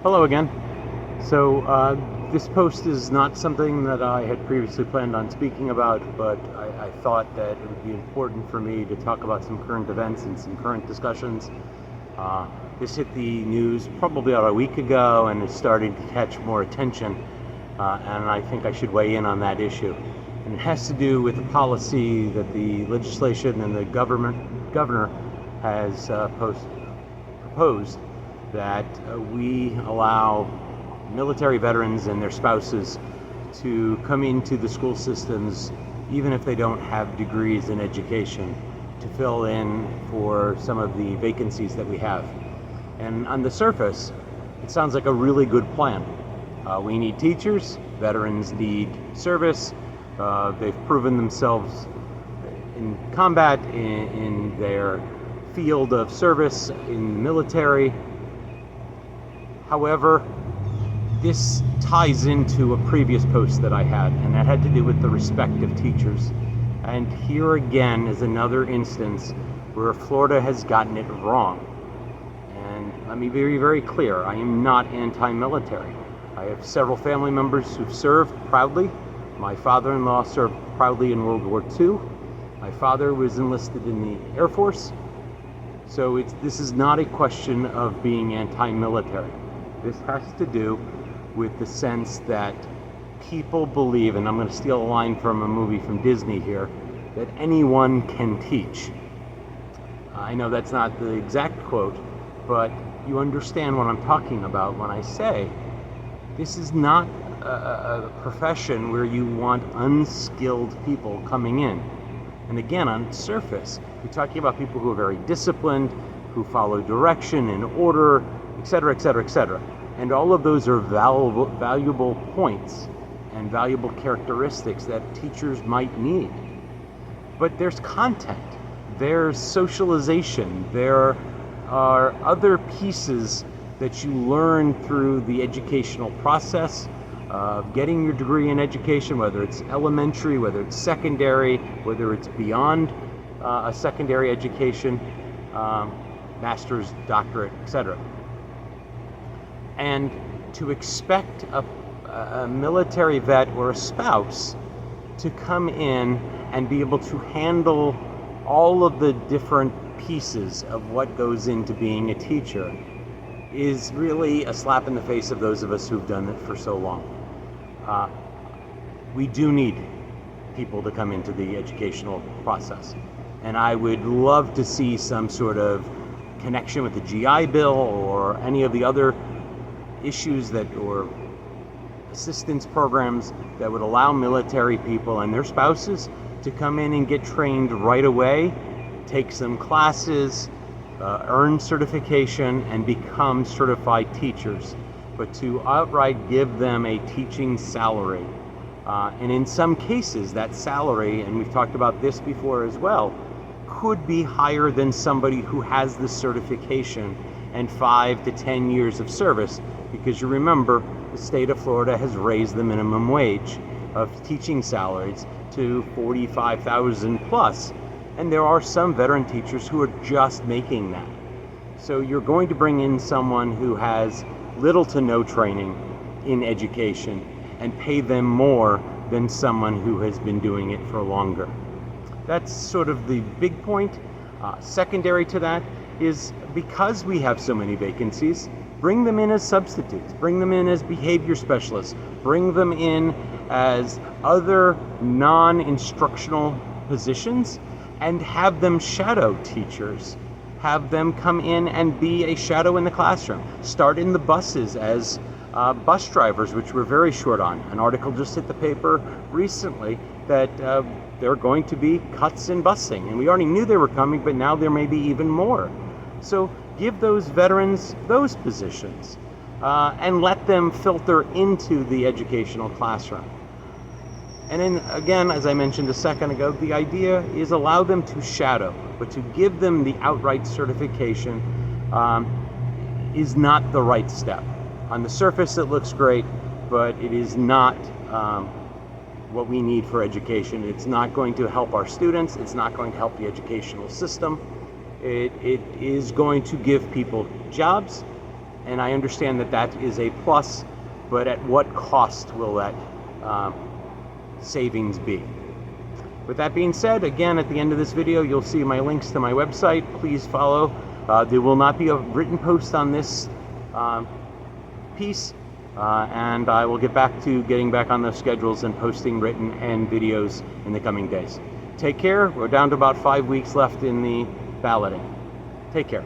Hello again. This post is not something that I had previously planned on speaking about, but I thought that it would be important for me to talk about some current events and some current discussions. This hit the news probably about a week ago and is starting to catch more attention, and I think I should weigh in on that issue. And it has to do with the policy that the legislation and the governor has proposed that we allow military veterans and their spouses to come into the school systems even if they don't have degrees in education to fill in for some of the vacancies that we have. And on the surface, it sounds like a really good plan. We need teachers, veterans need service, they've proven themselves in combat, in their field of service, in the military. However, this ties into a previous post that I had, and that had to do with the respect of teachers. And here again is another instance where Florida has gotten it wrong. And let me be very, very clear, I am not anti-military. I have several family members who've served proudly. My father-in-law served proudly in World War II. My father was enlisted in the Air Force. So this is not a question of being anti-military. This has to do with the sense that people believe, and I'm going to steal a line from a movie from Disney here, that anyone can teach. I know that's not the exact quote, but you understand what I'm talking about when I say this is not a profession where you want unskilled people coming in. And again, on surface, you're talking about people who are very disciplined, who follow direction and order, etc., etc., etc. And all of those are valuable points and valuable characteristics that teachers might need. But there's content, there's socialization, there are other pieces that you learn through the educational process of getting your degree in education, whether it's elementary, whether it's secondary, whether it's beyond a secondary education, master's, doctorate, etc. And to expect a military vet or a spouse to come in and be able to handle all of the different pieces of what goes into being a teacher is really a slap in the face of those of us who've done it for so long. We do need people to come into the educational process. And I would love to see some sort of connection with the GI Bill or any of the other issues or assistance programs that would allow military people and their spouses to come in and get trained right away, take some classes, earn certification, and become certified teachers, but to outright give them a teaching salary. And in some cases, that salary, and we've talked about this before as well, could be higher than somebody who has the certification and 5 to 10 years of service, because you remember the state of Florida has raised the minimum wage of teaching salaries to $45,000 plus, and there are some veteran teachers who are just making that. So you're going to bring in someone who has little to no training in education and pay them more than someone who has been doing it for longer. That's sort of the big point. Secondary to that is, because we have so many vacancies, bring them in as substitutes, bring them in as behavior specialists, bring them in as other non-instructional positions, and have them shadow teachers. Have them come in and be a shadow in the classroom. Start in the buses as bus drivers, which we're very short on. An article just hit the paper recently that there are going to be cuts in busing, and we already knew they were coming, but now there may be even more. So give those veterans those positions and let them filter into the educational classroom. And then again, as I mentioned a second ago, the idea is allow them to shadow, but to give them the outright certification is not the right step. On the surface, it looks great, but it is not what we need for education. It's not going to help our students. It's not going to help the educational system. It is going to give people jobs, and I understand that that is a plus, but at what cost will that savings be? With that being said, again, at the end of this video, you'll see my links to my website. Please follow. There will not be a written post on this piece, and I will get back to getting back on those schedules and posting written and videos in the coming days. Take care. We're down to about 5 weeks left in the balloting. Take care.